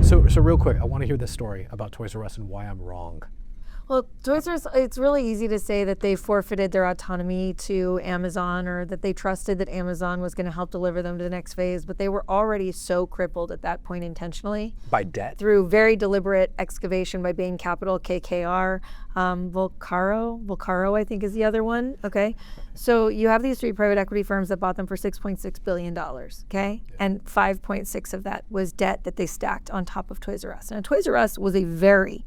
So real quick, I want to hear this story about Toys R Us and why I'm wrong. Well, Toys R Us, it's really easy to say that they forfeited their autonomy to Amazon, or that they trusted that Amazon was going to help deliver them to the next phase, but they were already so crippled at that point intentionally. By debt? Through very deliberate excavation by Bain Capital, KKR, Volcaro, I think is the other one, okay? So you have these three private equity firms that bought them for $6.6 billion, okay? Yeah. And 5.6 of that was debt that they stacked on top of Toys R Us. Now, Toys R Us was a very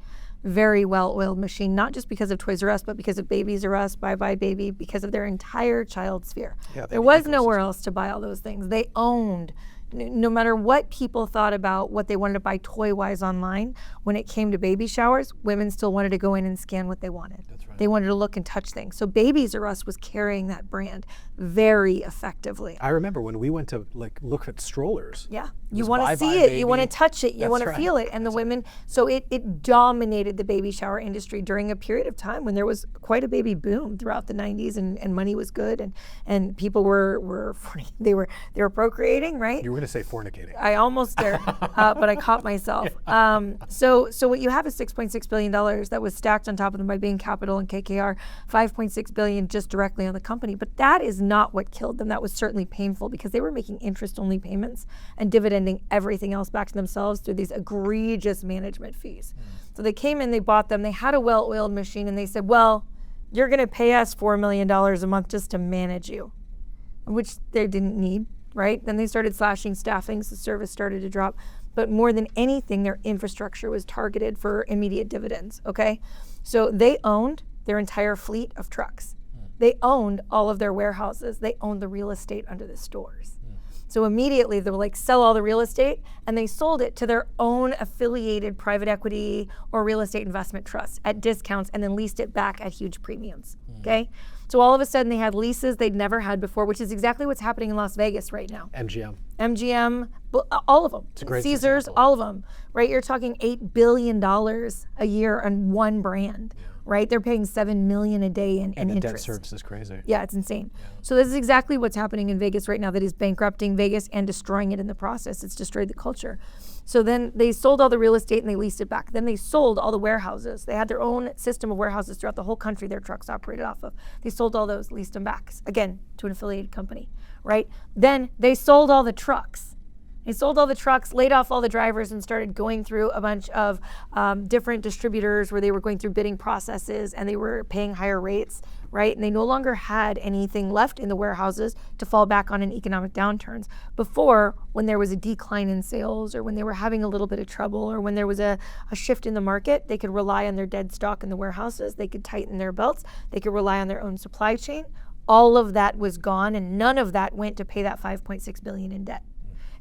well-oiled machine, not just because of Toys R Us, but because of Babies R Us, Bye Bye Baby, because of their entire child sphere. Yeah, there was nowhere else to buy all those things. They owned, no matter what people thought about what they wanted to buy toy-wise online, when it came to baby showers, women still wanted to go in and scan what they wanted. That's right. They wanted to look and touch things. So Babies R Us was carrying that brand very effectively. I remember when we went to look at strollers. Yeah, you want to see it, you want to touch it, you want to feel it. And the women, so it dominated the baby shower industry during a period of time when there was quite a baby boom throughout the 90s, and money was good, and people were they were procreating, right? You were going to say fornicating. I almost did, but I caught myself. So what you have is $6.6 billion that was stacked on top of them by Bain Capital and KKR, $5.6 billion just directly on the company. But that is not what killed them. That was certainly painful because they were making interest-only payments and dividending everything else back to themselves through these egregious management fees. So they came in, they bought them, they had a well-oiled machine, and they said, well, you're going to pay us $4 million a month just to manage you, which they didn't need, right? Then they started slashing staffing, so service started to drop. But more than anything, their infrastructure was targeted for immediate dividends, okay? So they owned their entire fleet of trucks. They owned all of their warehouses. They owned the real estate under the stores. So immediately they would sell all the real estate, and they sold it to their own affiliated private equity or real estate investment trusts at discounts, and then leased it back at huge premiums, okay? So all of a sudden they had leases they'd never had before, which is exactly what's happening in Las Vegas right now. MGM, all of them. It's a great Caesars, example. all of them, right? You're talking $8 billion a year on one brand. Right, they're paying $7 million a day in interest. And the debt service is crazy. Yeah, it's insane. Yeah. So this is exactly what's happening in Vegas right now. That is bankrupting Vegas and destroying it in the process. It's destroyed the culture. So then they sold all the real estate and they leased it back. Then they sold all the warehouses. They had their own system of warehouses throughout the whole country their trucks operated off of. They sold all those, leased them back again to an affiliated company. Right. Then they sold all the trucks. They sold all the trucks, laid off all the drivers, and started going through a bunch of different distributors where they were going through bidding processes and they were paying higher rates, right? And they no longer had anything left in the warehouses to fall back on in economic downturns. Before, when there was a decline in sales, or when they were having a little bit of trouble, or when there was a shift in the market, they could rely on their dead stock in the warehouses. They could tighten their belts. They could rely on their own supply chain. All of that was gone, and none of that went to pay that $5.6 billion in debt.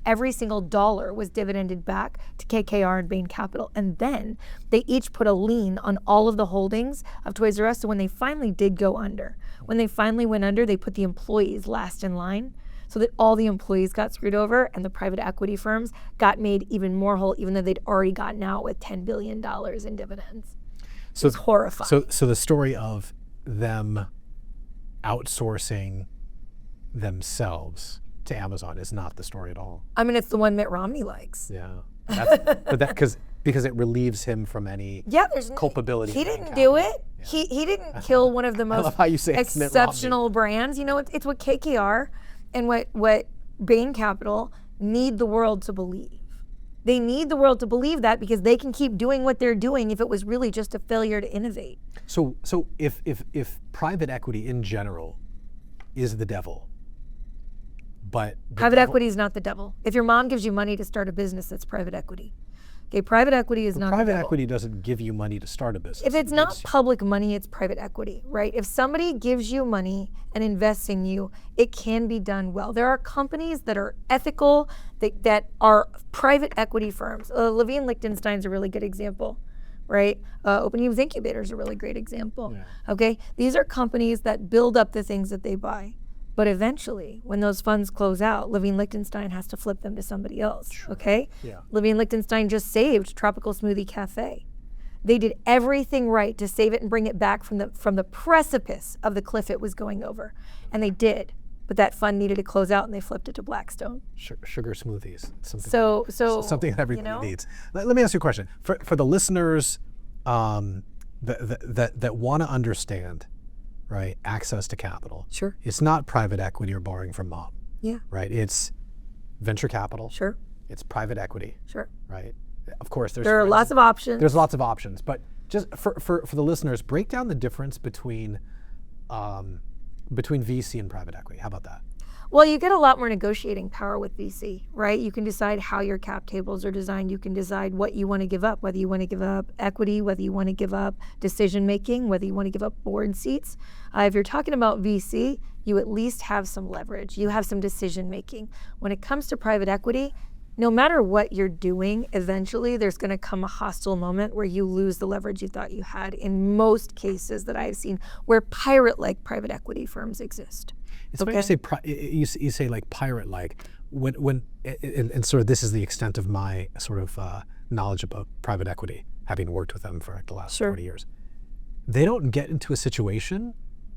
Every single dollar was dividended back to KKR and Bain Capital. And then they each put a lien on all of the holdings of Toys R Us. So when they finally did go under, when they finally went under, they put the employees last in line so that all the employees got screwed over and the private equity firms got made even more whole, even though they'd already gotten out with $10 billion in dividends. So it's horrifying. So the story of them outsourcing themselves to Amazon is not the story at all. I mean, it's the one Mitt Romney likes. Yeah, but that because it relieves him from any culpability. He didn't do it. Yeah. He didn't kill one of the most exceptional brands. You know, it's what KKR and what Bain Capital need the world to believe. They need the world to believe that because they can keep doing what they're doing if it was really just a failure to innovate. So if private equity in general is the devil. But private equity is not the devil. If your mom gives you money to start a business, that's private equity. Okay, private equity is not the devil. Private equity doesn't give you money to start a business. If it's not public money, it's private equity, right? If somebody gives you money and invests in you, it can be done well. There are companies that are ethical, that are private equity firms. Levine Lichtenstein's a really good example, right? Open Use Incubator is a really great example. Yeah. Okay, these are companies that build up the things that they buy. But eventually, when those funds close out, Levine Lichtenstein has to flip them to somebody else, okay? Yeah. Levine Lichtenstein just saved Tropical Smoothie Cafe. They did everything right to save it and bring it back from the precipice of the cliff it was going over. And they did. but that fund needed to close out and they flipped it to Blackstone. Sugar smoothies. Something that everybody you know? needs. Let me ask you a question. For the listeners that want to understand, right, access to capital. Sure. It's not private equity or borrowing from mom. Yeah. Right. It's venture capital. Sure. It's private equity. Sure. Right. Of course, There are lots of options. There's lots of options, but just for the listeners, break down the difference between VC and private equity. How about that? Well, you get a lot more negotiating power with VC, right? You can decide how your cap tables are designed. You can decide what you want to give up, whether you want to give up equity, whether you want to give up decision making, whether you want to give up board seats. If you're talking about VC, you at least have some leverage. You have some decision making. When it comes to private equity, no matter what you're doing, eventually there's going to come a hostile moment where you lose the leverage you thought you had in most cases that I've seen where pirate-like private equity firms exist. It's funny you say like pirate-like, and sort of this is the extent of my sort of knowledge about private equity, having worked with them for like the last 40 years. They don't get into a situation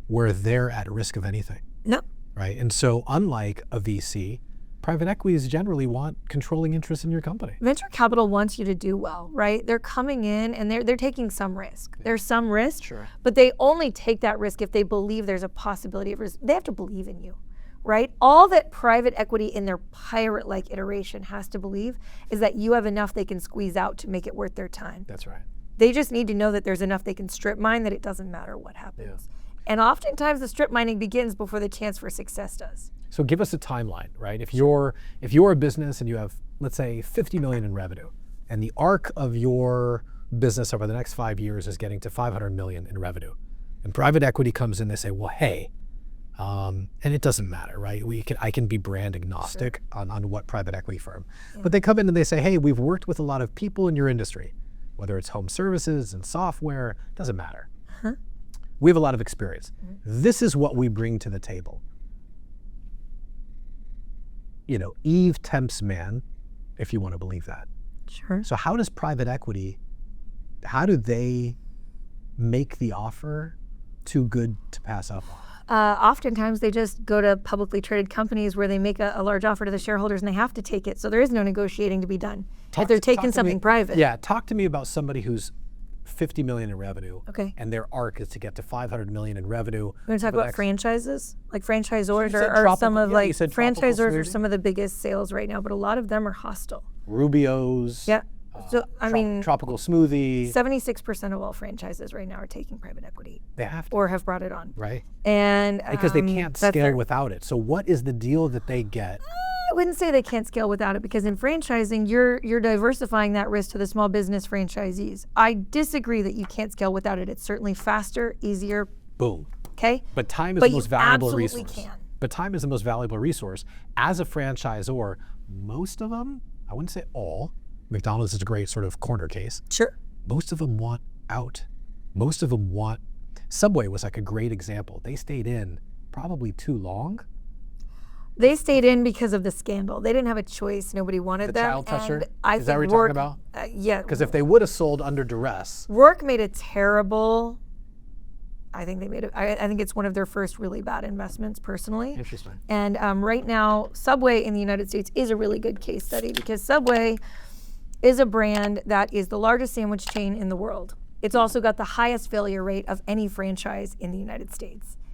where they're at risk of anything. No. Right? And so unlike a VC, private equities generally want controlling interest in your company. Venture capital wants you to do well, right? They're coming in and they're taking some risk. There's some risk, Sure. But they only take that risk if they believe there's a possibility of risk. They have to believe in you, right? All that private equity in their pirate-like iteration has to believe is that you have enough they can squeeze out to make it worth their time. That's right. They just need to know that there's enough they can strip mine that it doesn't matter what happens. Yeah. And oftentimes the strip mining begins before the chance for success does. So give us a timeline, right? If you're a business and you have, let's say, 50 million in revenue, and the arc of your business over the next 5 years is getting to 500 million in revenue, and private equity comes in, they say, well, hey, and it doesn't matter, right? I can be brand agnostic on what private equity firm, but they come in and they say, hey, we've worked with a lot of people in your industry, whether it's home services and software, doesn't matter. We have a lot of experience. This is what we bring to the table. You know, Eve tempts man, if you want to believe that. Sure. So how does private equity, how do they make the offer too good to pass up on? Oftentimes they just go to publicly traded companies where they make a large offer to the shareholders and they have to take it. So there is no negotiating to be done if they're taking something private. Yeah, talk to me about somebody who's 50 million in revenue, okay, and their arc is to get to 500 million in revenue. We're going to talk about franchises, like franchisors are some of franchisors are some of the biggest sales right now, but a lot of them are hostile. Rubio's. Yeah. So I mean, tropical smoothie. 76% of all franchises right now are taking private equity. They have to. Or have brought it on. Right. And because they can't scale without it. So what is the deal that they get? I wouldn't say they can't scale without it, because in franchising, you're diversifying that risk to the small business franchisees. I disagree that you can't scale without it. It's certainly faster, easier. Boom. Okay. But time is the most valuable resource. Absolutely can. But time is the most valuable resource. As a franchisor, most of them, I wouldn't say all, McDonald's is a great sort of corner case. Sure. Most of them want out. Most of them want, Subway was like a great example. They stayed in probably too long. They stayed in because of the scandal. They didn't have a choice. Nobody wanted them. The child toucher? Is that what you're talking about? Yeah. Because if they would have sold under duress. Rourke made a terrible, I think it's one of their first really bad investments, personally. Interesting. And right now, Subway in the United States is a really good case study, because Subway is a brand that is the largest sandwich chain in the world. It's also got the highest failure rate of any franchise in the United States.